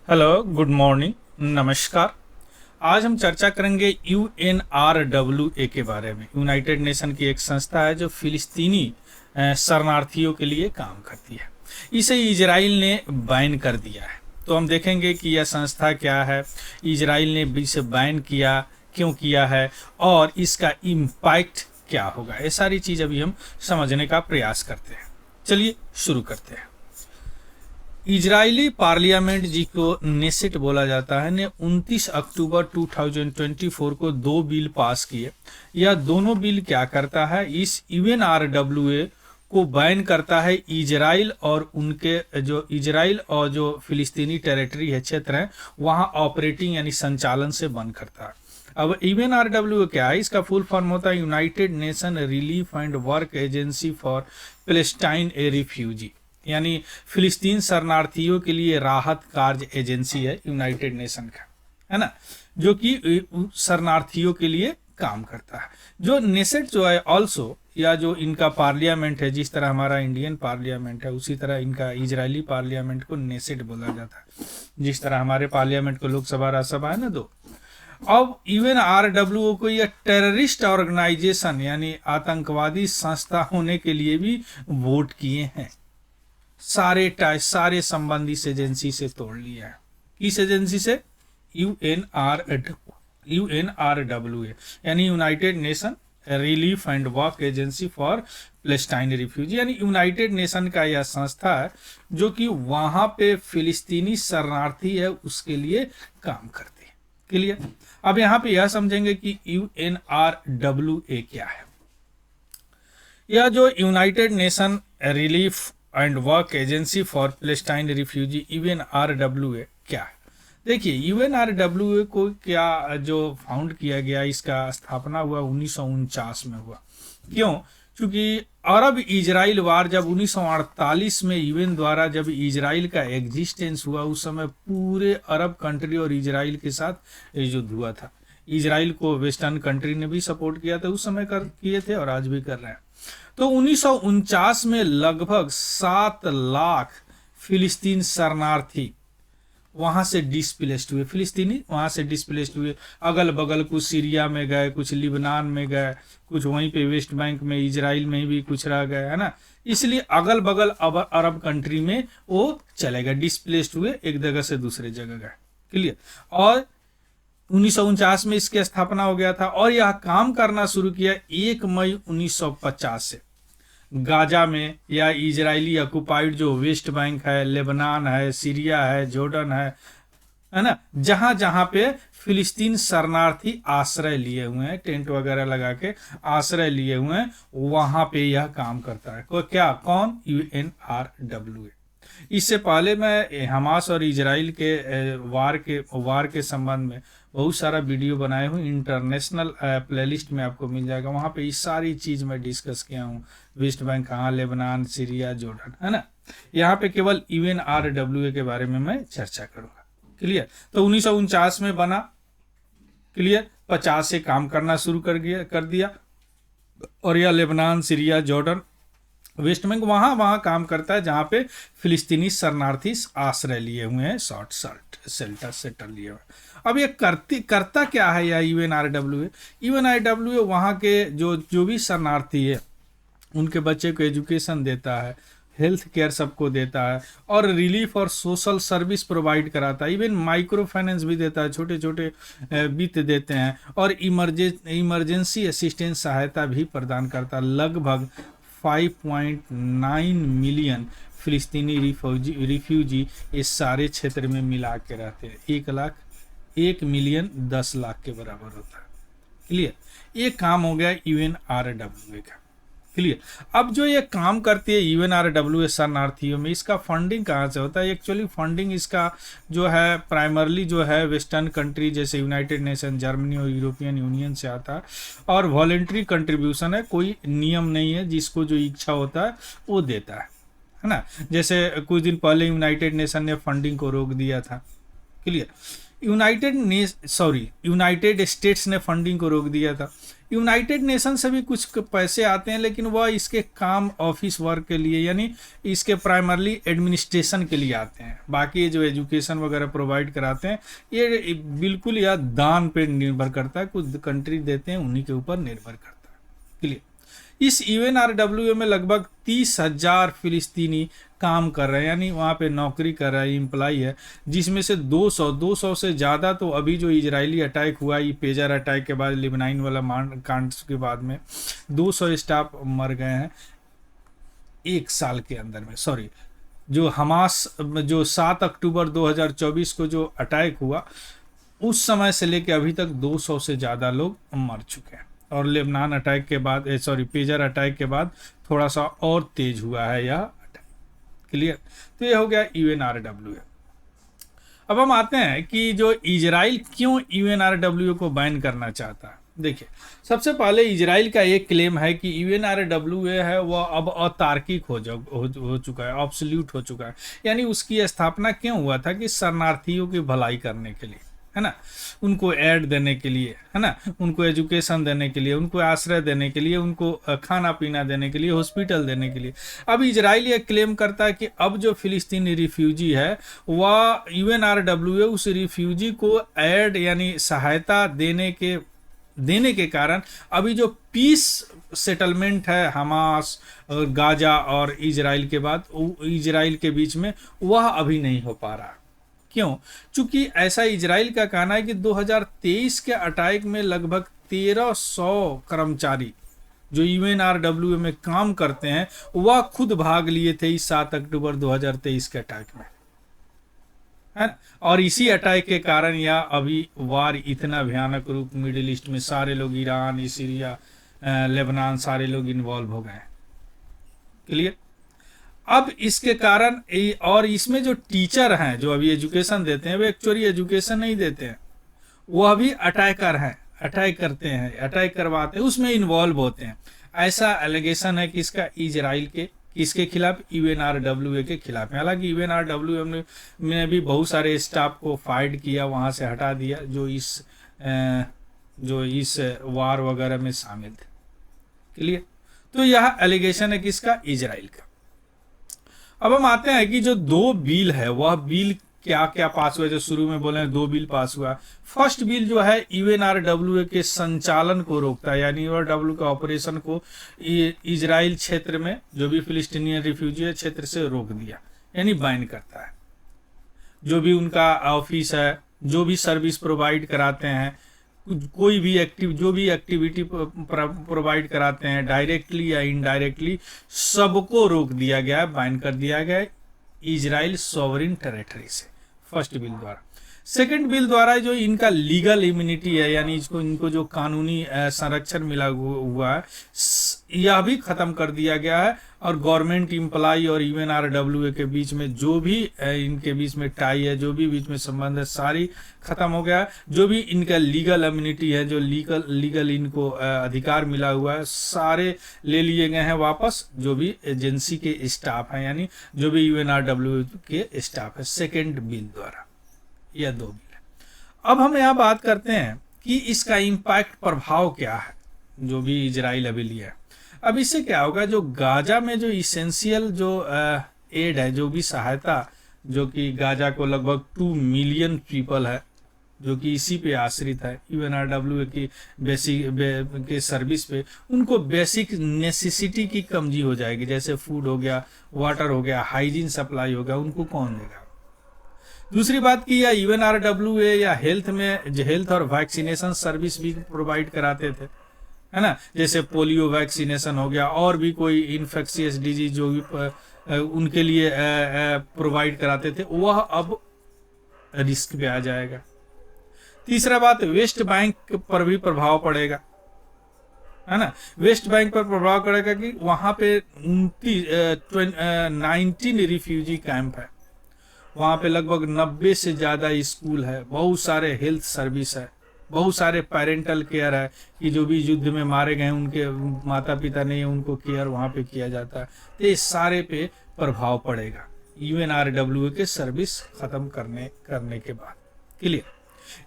Hello, good morning, नमस्कार। आज हम चर्चा करेंगे UNRWA के बारे में। यूनाइटेड नेशन की एक संस्था है जो फिलिस्तीनी शरणार्थियों के लिए काम करती है। इसे इजराइल ने बैन कर दिया है। तो हम देखेंगे कि यह संस्था क्या है, इजराइल ने इसे बैन किया, क्यों किया है और इसका इम्पैक्ट क्या होगा। ये सारी चीज़ अभी हम समझने का प्रयास करते हैं। चलिए शुरू करते हैं। इजरायली पार्लियामेंट जिसको नेसेट बोला जाता है ने 29 अक्टूबर 2024 को दो बिल पास किए। यह दोनों बिल क्या करता है, इस UNRWA को बैन करता है इजराइल और उनके जो इजराइल और जो फिलिस्तीनी टेरिटरी है, क्षेत्र है, वहाँ ऑपरेटिंग यानी संचालन से बंद करता है। अब UNRWA क्या है, इसका फुल फॉर्म होता है United nation relief and work agency for Palestine A refugee, यानी फिलिस्तीन शरणार्थियों के लिए राहत कार्य एजेंसी है यूनाइटेड नेशन का, है ना, जो कि शरणार्थियों के लिए काम करता है। जो नेसेट जो है ऑल्सो, या जो इनका पार्लियामेंट है, जिस तरह हमारा इंडियन पार्लियामेंट है उसी तरह इनका इजरायली पार्लियामेंट को नेसेट बोला जाता है। जिस तरह हमारे पार्लियामेंट को लोकसभा राज्यसभा है ना, दो। अब UNRWA को यह टेररिस्ट ऑर्गेनाइजेशन यानी आतंकवादी संस्था होने के लिए भी वोट किए हैं। सारे संबंधित एजेंसी से तोड़ लिया है। किस एजेंसी से? UNRWA यानी United nation relief and work agency for Palestine refugee, यानी यूनाइटेड नेशन का यह संस्था है जो कि वहां पे फिलिस्तीनी शरणार्थी है उसके लिए काम करती है। क्लियर? अब यहाँ पे यह समझेंगे कि UNRWA क्या है। यह जो United nation relief and work agency for Palestine refugee UNRWA क्या है। देखिए, UNRWA को क्या जो फाउंड किया गया, इसका स्थापना हुआ 1949 में हुआ। क्यों? क्योंकि अरब इजराइल वार जब 1948 में UN द्वारा जब इजराइल का एग्जिस्टेंस हुआ, उस समय पूरे अरब कंट्री और इजराइल के साथ युद्ध हुआ था। इजराइल को वेस्टर्न कंट्री ने भी सपोर्ट किया था, उस समय किए थे और आज भी कर रहे हैं। तो 1949 में लगभग 7 लाख फिलिस्तीन शरणार्थी वहां से डिस्प्लेस्ड हुए, फिलिस्तीनी वहां से डिस्प्लेस्ड हुए। अगल बगल कुछ सीरिया में गए, कुछ लिबनान में गए, कुछ वहीं पे वेस्ट बैंक में इजराइल में भी कुछ रह गए, है ना। इसलिए अगल बगल अरब कंट्री में वो चले गए, डिस्प्लेस्ड हुए, एक जगह से दूसरे जगह गए। क्लियर? और 1949 में इसकी स्थापना हो गया था और यह काम करना शुरू किया 1 मई 1950 से। गाजा में या इजरायली ऑक्युपाइड जो वेस्ट बैंक है, लेबनान है, सीरिया है, जॉर्डन है ना, जहां जहां पे फिलिस्तीन शरणार्थी आश्रय लिए हुए हैं, टेंट वगैरह लगा के आश्रय लिए हुए हैं, वहां पे यह काम करता है। क्या? कौन? UNRWA। इससे पहले मैं हमास और इजराइल के वार के संबंध में बहुत सारा वीडियो बनाए हूँ, इंटरनेशनल प्लेलिस्ट में आपको मिल जाएगा। वहाँ पे इस सारी चीज़ मैं डिस्कस किया हूँ, वेस्ट बैंक कहाँ, लेबनान, सीरिया, जॉर्डन, है ना। यहाँ पे केवल UNRWA के बारे में मैं चर्चा करूँगा। क्लियर? तो 1949 में बना। क्लियर? 50 से काम करना शुरू कर दिया और यह Lebanon, Syria, Jordan, West Bank वहाँ काम करता है जहाँ पे फिलिस्तीनी शरणार्थी आश्रय लिए हुए हैं, शॉर्ट शेल्टर सेटर लिए हुए। अब ये करता क्या है यह UNRWA वहाँ के जो भी शरणार्थी है उनके बच्चे को एजुकेशन देता है, हेल्थ केयर सबको देता है और रिलीफ और सोशल सर्विस प्रोवाइड कराता है। इवन माइक्रो फाइनेंस भी देता है, छोटे छोटे वित्त देते हैं और इमरजेंसी असिस्टेंस सहायता भी प्रदान करता है। लगभग 5.9 मिलियन फिलिस्तीनी रिफ्यूजी इस सारे क्षेत्र में मिला के रहते हैं। 1 मिलियन 10 लाख के बराबर होता है। क्लियर? ये काम हो गया UNRWA का। क्लियर? अब जो ये काम करती है UNRWA शरणार्थियों में, इसका फंडिंग कहाँ से होता है? एक्चुअली फंडिंग इसका जो है प्राइमरली जो है वेस्टर्न कंट्री जैसे यूनाइटेड नेशन, जर्मनी और यूरोपियन यूनियन से आता है और वॉलेंट्री कंट्रीब्यूशन है, कोई नियम नहीं है, जिसको जो इच्छा होता है वो देता है ना। जैसे कुछ दिन पहले यूनाइटेड नेशन ने फंडिंग को रोक दिया था। क्लियर। यूनाइटेड स्टेट्स ने फंडिंग को रोक दिया था। यूनाइटेड नेशन से भी कुछ पैसे आते हैं, लेकिन वह इसके काम ऑफिस वर्क के लिए, यानी इसके प्राइमरली एडमिनिस्ट्रेशन के लिए आते हैं। बाकी जो एजुकेशन वगैरह प्रोवाइड कराते हैं ये बिल्कुल या दान पे निर्भर करता है, कुछ कंट्री देते हैं उन्हीं के ऊपर निर्भर करता है। क्लियर। इस यूएनआरडब्ल्यूए में लगभग 30,000 फिलिस्तीनी काम कर रहे हैं, यानी वहाँ पे नौकरी कर रहा है, एम्प्लॉय है, जिसमें से 200 से ज़्यादा तो अभी जो इजरायली अटैक हुआ, ये पेजर अटैक के बाद, लिबनान वाला कांड के बाद में 200 स्टाफ मर गए हैं एक साल के अंदर में। सॉरी, जो हमास जो 7 अक्टूबर 2024 को जो अटैक हुआ उस समय से लेकर अभी तक 200 से ज़्यादा लोग मर चुके हैं। और लेबनान अटैक के बाद पेजर अटैक के बाद थोड़ा सा और तेज हुआ है यह अटैक। क्लियर। तो ये हो गया यूएनआरडब्ल्यूए। अब हम आते हैं कि जो इजराइल क्यों यूएनआरडब्ल्यूए को बैन करना चाहता है। देखिए, सबसे पहले इजराइल का एक क्लेम है कि यूएनआरडब्ल्यूए है वह अब अतार्किक हो चुका है, ऑब्सोल्यूट हो चुका है। यानी उसकी स्थापना क्यों हुआ था कि शरणार्थियों की भलाई करने के लिए, है ना, उनको एड देने के लिए, है ना, उनको एजुकेशन देने के लिए, उनको आश्रय देने के लिए, उनको खाना पीना देने के लिए, हॉस्पिटल देने के लिए। अब इजराइल ये क्लेम करता है कि अब जो फिलिस्तीनी रिफ्यूजी है वह यूएनआरडब्ल्यूए उस रिफ्यूजी को एड यानी सहायता देने के कारण अभी जो पीस सेटलमेंट है हमास और गाजा और इजराइल के बाद इजराइल के बीच में, वह अभी नहीं हो पा रहा। क्यों? चूंकि ऐसा इजराइल का कहना है कि 2023 के अटैक में लगभग 1300 कर्मचारी जो यूएनआरडब्ल्यूए में काम करते हैं वह खुद भाग लिए थे इस 7 अक्टूबर 2023 के अटैक में, है। और इसी अटैक के कारण यह अभी वार इतना भयानक रूप मिडिल ईस्ट में सारे लोग, ईरान, सीरिया, लेबनान, सारे लोग इन्वॉल्व हो गए। क्लियर। अब इसके कारण और इसमें जो टीचर हैं जो अभी एजुकेशन देते हैं, वे एक्चुअली एजुकेशन नहीं देते हैं, वह भी अटैकर हैं, अटैक करते हैं, अटैक करवाते हैं, उसमें इन्वॉल्व होते हैं। ऐसा एलिगेशन है कि इसका इजराइल के किसके खिलाफ? यूएनआरडब्ल्यूए के खिलाफ है। हालांकि यूएनआरडब्ल्यूए ने भी बहुत सारे स्टाफ को फाइट किया, वहां से हटा दिया जो इस वार वगैरह में शामिल थे। क्लियर। तो यह एलिगेशन है किसका? इजराइल का। अब हम आते हैं कि जो 2 बिल है वह बिल क्या क्या पास हुआ। जो शुरू में बोले 2 बिल पास हुआ। फर्स्ट बिल जो है यूएनआरडब्ल्यूए के संचालन को रोकता है, यानी यूएनआरडब्ल्यूए के ऑपरेशन को इजराइल क्षेत्र में जो भी फिलिस्तीनियन रिफ्यूजी क्षेत्र से रोक दिया, यानी बैन करता है। जो भी उनका ऑफिस है, जो भी सर्विस प्रोवाइड कराते हैं, कोई भी जो भी एक्टिविटी प्रोवाइड कराते हैं डायरेक्टली या इनडायरेक्टली, सबको रोक दिया गया है, बैन कर दिया गया है इजराइल सॉवरिन टेरिटरी से, फर्स्ट बिल द्वारा। सेकंड बिल द्वारा जो इनका लीगल इम्यूनिटी है, यानी इनको जो कानूनी संरक्षण मिला हुआ है, यह भी खत्म कर दिया गया है। और गवर्नमेंट एम्प्लॉय और यूएनआरडब्ल्यूए के बीच में जो भी इनके बीच में टाई है, जो भी बीच में संबंध है, सारी खत्म हो गया है। जो भी इनका लीगल इम्यूनिटी है, जो लीगल इनको अधिकार मिला हुआ है, सारे ले लिए गए हैं वापस। जो भी एजेंसी के स्टाफ हैं, यानी जो भी यूएनआरडब्ल्यूए के स्टाफ है, सेकेंड बिल द्वारा। यह 2 बिल है। अब हम यहाँ बात करते हैं कि इसका इम्पैक्ट, प्रभाव क्या है जो भी इजराइल अभी लिया है। अब इससे क्या होगा? जो गाजा में जो इसेंशियल जो एड है, जो भी सहायता, जो कि गाजा को लगभग 2 मिलियन पीपल है जो कि इसी पे आश्रित है, यूएनआरडब्ल्यूए की के सर्विस पे, उनको बेसिक नेसेसिटी की कमी हो जाएगी। जैसे फूड हो गया, वाटर हो गया, हाइजीन सप्लाई हो गया, उनको कौन देगा? दूसरी बात की या यूएनआरडब्ल्यूए या हेल्थ और वैक्सीनेशन सर्विस भी प्रोवाइड कराते थे, है ना, जैसे पोलियो वैक्सीनेशन हो गया, और भी कोई इन्फेक्शियस डिजीज जो भी उनके लिए प्रोवाइड कराते थे, वह अब रिस्क पे आ जाएगा। तीसरा बात, वेस्ट बैंक पर भी प्रभाव पड़ेगा, है ना। वेस्ट बैंक पर प्रभाव पड़ेगा कि वहां पे 19 रिफ्यूजी कैंप है, वहाँ पे लगभग 90 से ज़्यादा स्कूल है, बहुत सारे हेल्थ सर्विस है, बहुत सारे पेरेंटल केयर है कि जो भी युद्ध में मारे गए उनके माता पिता नहीं है, उनको केयर वहाँ पे किया जाता है। तो ये सारे पे प्रभाव पड़ेगा यूएनआरडब्ल्यूए के सर्विस खत्म करने के बाद। क्लियर।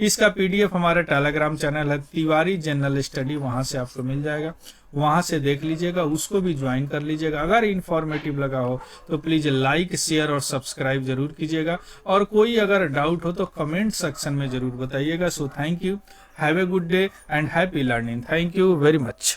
इसका पीडीएफ हमारा टेलीग्राम चैनल है तिवारी जनरल स्टडी, वहां से आपको मिल जाएगा, वहां से देख लीजिएगा, उसको भी ज्वाइन कर लीजिएगा। अगर इंफॉर्मेटिव लगा हो तो प्लीज लाइक शेयर और सब्सक्राइब जरूर कीजिएगा, और कोई अगर डाउट हो तो कमेंट सेक्शन में जरूर बताइएगा। So thank you, have a good day and happy learning. Thank you very much.